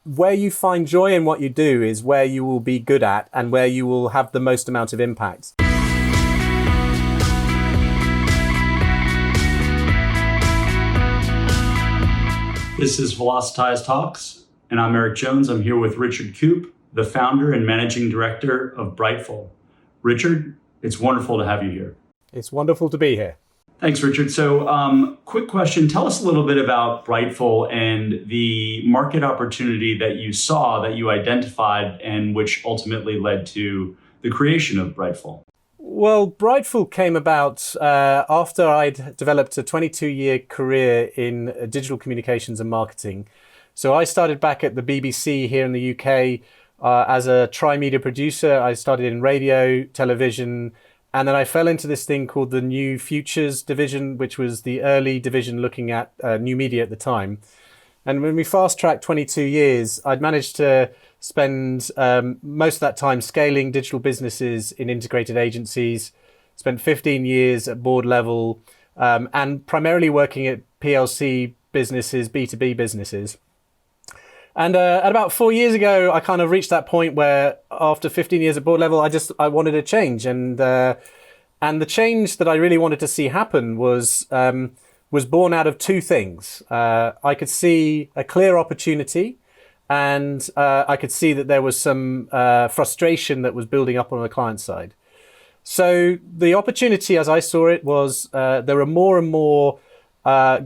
where you find joy in what you do is where you will be good at and where you will have the most amount of impact. This is Velocitize Talks, and I'm Eric Jones. I'm here with Richard Coope, the founder and managing director of Brightful. Richard, it's wonderful to have you here. It's wonderful to be here. Thanks, Richard. So, quick question. Tell us a little bit about Brightful and the market opportunity that you saw, that you identified, and which ultimately led to the creation of Brightful. Well, Brightful came about after I'd developed a 22-year career in digital communications and marketing. So I started back at the BBC here in the UK as a tri-media producer. I started in radio, television, and then I fell into this thing called the New Futures division, which was the early division looking at new media at the time. And when we fast-tracked 22 years, I'd managed to spend most of that time scaling digital businesses in integrated agencies, spent 15 years at board level, and primarily working at PLC businesses, B2B businesses. And at about 4 years ago, I kind of reached that point where after 15 years at board level, I wanted a change. And the change that I really wanted to see happen was born out of two things. I could see a clear opportunity, and I could see that there was some frustration that was building up on the client side. So the opportunity, as I saw it, was there are more and more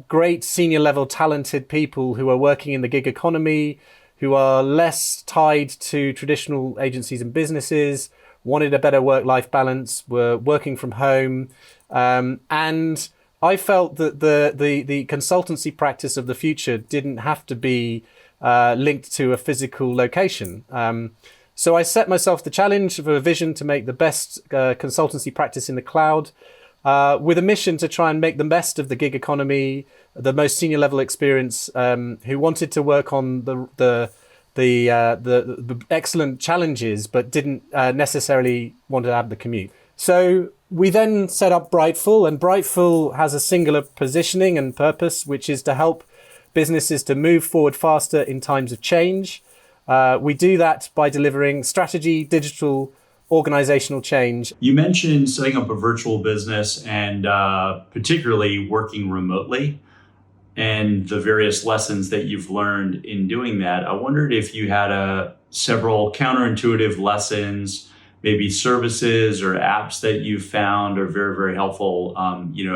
great senior level talented people who are working in the gig economy, who are less tied to traditional agencies and businesses, wanted a better work-life balance, were working from home, and I felt that the consultancy practice of the future didn't have to be linked to a physical location. So I set myself the challenge of a vision to make the best consultancy practice in the cloud, with a mission to try and make the best of the gig economy, the most senior level experience, who wanted to work on the excellent challenges, but didn't necessarily want to have the commute. So we then set up Brightful, and Brightful has a singular positioning and purpose, which is to help businesses to move forward faster in times of change. We do that by delivering strategy, digital, organizational change. You mentioned setting up a virtual business and particularly working remotely and the various lessons that you've learned in doing that. I wondered if you had several counterintuitive lessons, maybe services or apps that you found are very, very helpful,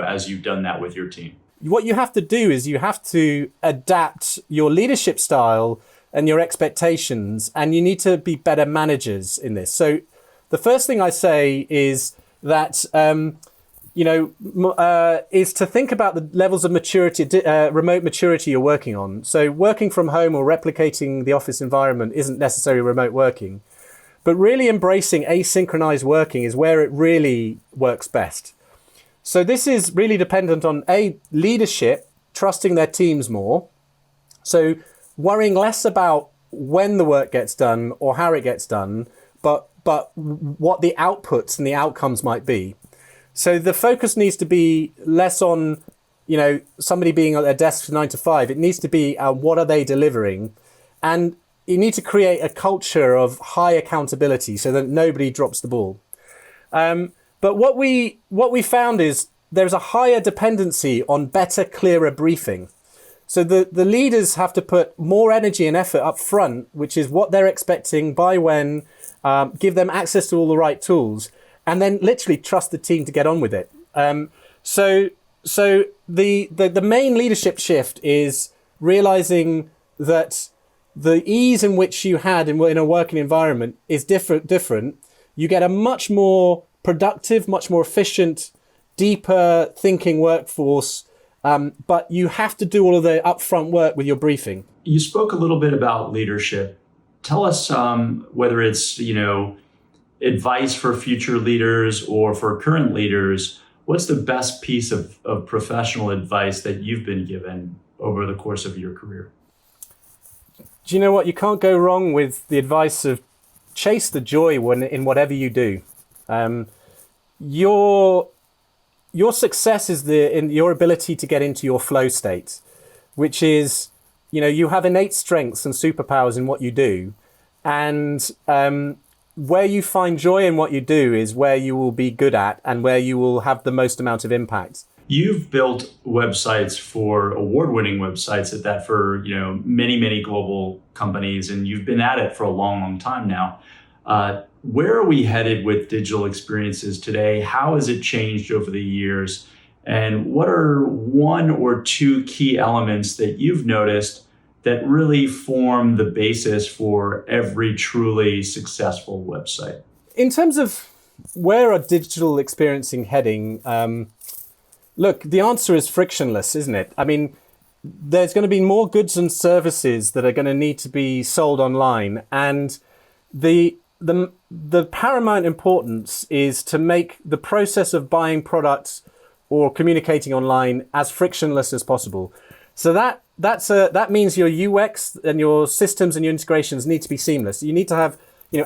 as you've done that with your team. What you have to do is you have to adapt your leadership style and your expectations, and you need to be better managers in this. So the first thing I say is that, is to think about the levels of maturity, remote maturity you're working on. So working from home or replicating the office environment isn't necessarily remote working, but really embracing asynchronized working is where it really works best. So this is really dependent on leadership, trusting their teams more. So worrying less about when the work gets done or how it gets done, but what the outputs and the outcomes might be. So the focus needs to be less on, somebody being at their desk from 9 to 5. It needs to be what are they delivering? And you need to create a culture of high accountability so that nobody drops the ball. But what we found is there's a higher dependency on better, clearer briefing. So the leaders have to put more energy and effort up front, which is what they're expecting, by when, give them access to all the right tools, and then literally trust the team to get on with it. So the main leadership shift is realizing that the ease in which you had in a working environment is different. You get a much more productive, much more efficient, deeper thinking workforce, but you have to do all of the upfront work with your briefing. You spoke a little bit about leadership. Tell us whether it's, advice for future leaders or for current leaders. What's the best piece of professional advice that you've been given over the course of your career? Do you know what? You can't go wrong with the advice of chase the joy in whatever you do. Your success is in your ability to get into your flow state, which is you have innate strengths and superpowers in what you do, and where you find joy in what you do is where you will be good at and where you will have the most amount of impact. You've built websites for award-winning websites at that for many, many global companies, and you've been at it for a long, long time now. Where are we headed with digital experiences today? How has it changed over the years? And what are one or two key elements that you've noticed that really form the basis for every truly successful website? In terms of where are digital experiencing heading, look, the answer is frictionless, isn't it? I mean, there's going to be more goods and services that are going to need to be sold online, and the paramount importance is to make the process of buying products or communicating online as frictionless as possible. So that means your UX and your systems and your integrations need to be seamless. You need to have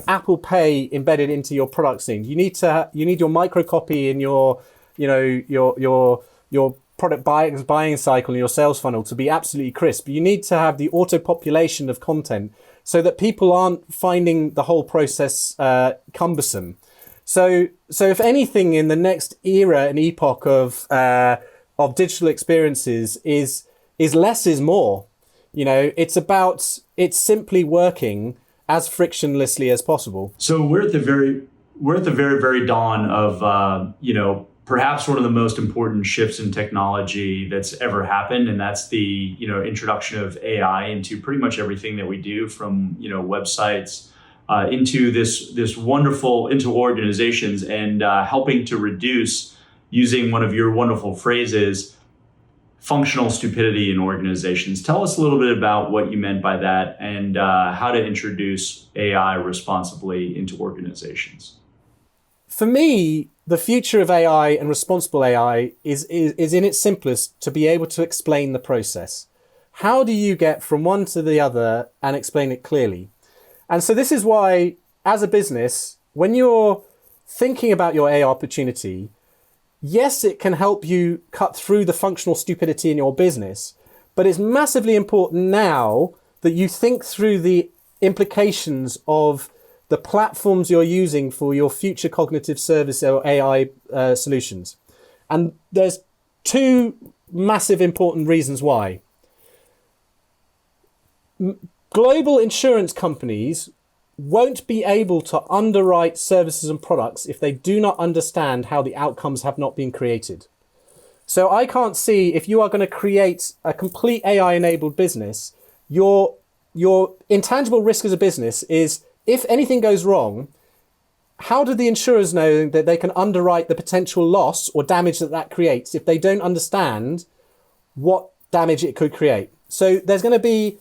Apple Pay embedded into your product scene. You need your microcopy in your product buying cycle and your sales funnel to be absolutely crisp. You need to have the auto population of content so that people aren't finding the whole process cumbersome. So if anything, in the next era and epoch of digital experiences is less is more. It's simply working as frictionlessly as possible. So we're at the very, very dawn of perhaps one of the most important shifts in technology that's ever happened, and that's the introduction of AI into pretty much everything that we do, from websites into this wonderful into organizations, and helping to reduce, using one of your wonderful phrases, functional stupidity in organizations. Tell us a little bit about what you meant by that, and how to introduce AI responsibly into organizations. For me, the future of AI and responsible AI is in its simplest to be able to explain the process. How do you get from one to the other and explain it clearly? And so this is why, as a business, when you're thinking about your AI opportunity, yes, it can help you cut through the functional stupidity in your business, but it's massively important now that you think through the implications of the platforms you're using for your future cognitive service or AI solutions. And there's two massive important reasons why. Global insurance companies won't be able to underwrite services and products if they do not understand how the outcomes have not been created. So I can't see, if you are going to create a complete AI-enabled business, your intangible risk as a business is, if anything goes wrong, how do the insurers know that they can underwrite the potential loss or damage that creates if they don't understand what damage it could create? So there's going to be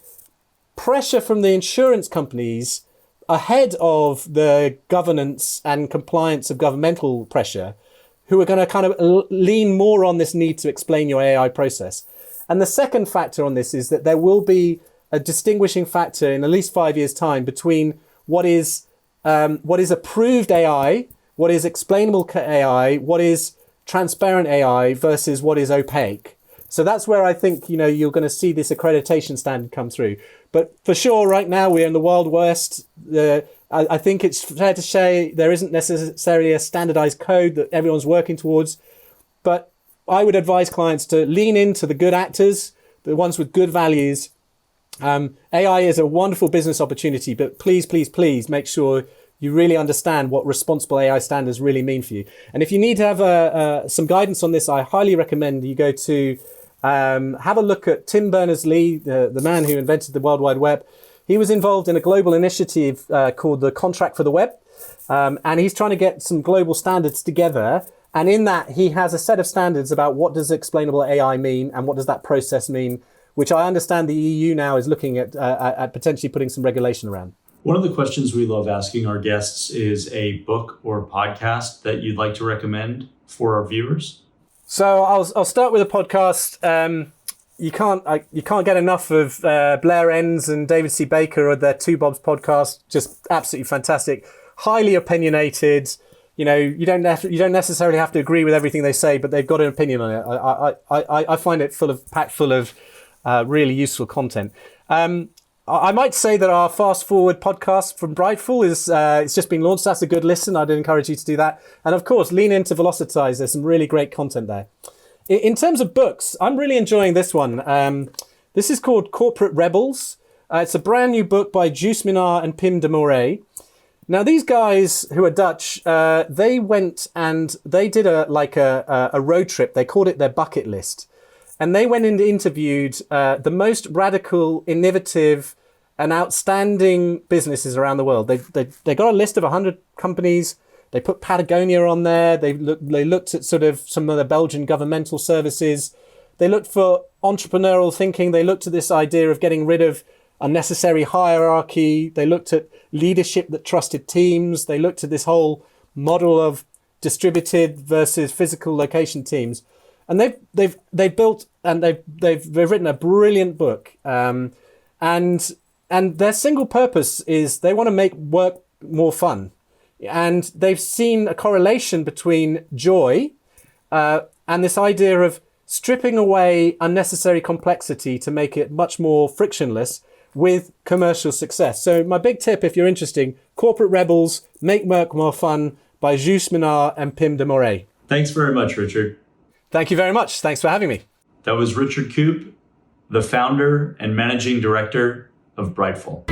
pressure from the insurance companies ahead of the governance and compliance of governmental pressure, who are going to kind of lean more on this need to explain your AI process. And the second factor on this is that there will be a distinguishing factor in at least 5 years' time between what is approved AI, what is explainable AI, what is transparent AI versus what is opaque. So that's where I think you're going to see this accreditation standard come through. But for sure, right now we're in the Wild West. I think it's fair to say there isn't necessarily a standardized code that everyone's working towards. But I would advise clients to lean into the good actors, the ones with good values. AI is a wonderful business opportunity, but please, please, please make sure you really understand what responsible AI standards really mean for you. And if you need to have some guidance on this, I highly recommend you go to have a look at Tim Berners-Lee, the man who invented the World Wide Web. He was involved in a global initiative called the Contract for the Web, and he's trying to get some global standards together. And in that, he has a set of standards about what does explainable AI mean and what does that process mean, which I understand the EU now is looking at potentially putting some regulation around. One of the questions we love asking our guests is a book or podcast that you'd like to recommend for our viewers. So I'll start with a podcast. You can't get enough of Blair Enns and David C. Baker or their Two Bobs podcast. Just absolutely fantastic, highly opinionated. You don't necessarily have to agree with everything they say, but they've got an opinion on it. I find it packed full of really useful content. I might say that our Fast Forward podcast from Brightful is it's just been launched. That's a good listen. I'd encourage you to do that. And of course, lean into Velocitize. There's some really great content there. In terms of books, I'm really enjoying this one. This is called Corporate Rebels. It's a brand new book by Juice Minar and Pim de Moray. Now, these guys who are Dutch, they went and they did a road trip. They called it their bucket list. And they went and interviewed the most radical, innovative, and outstanding businesses around the world. They got a list of 100 companies. They put Patagonia on there. They looked at sort of some of the Belgian governmental services. They looked for entrepreneurial thinking. They looked at this idea of getting rid of unnecessary hierarchy. They looked at leadership that trusted teams. They looked at this whole model of distributed versus physical location teams. And they've built and they've written a brilliant book. And their single purpose is they want to make work more fun. And they've seen a correlation between joy and this idea of stripping away unnecessary complexity to make it much more frictionless with commercial success. So my big tip, if you're interested, Corporate Rebels, Make Work More Fun by Juice Minar and Pim de Moray. Thanks very much, Richard. Thank you very much. Thanks for having me. That was Richard Coope, the founder and managing director of Brightful.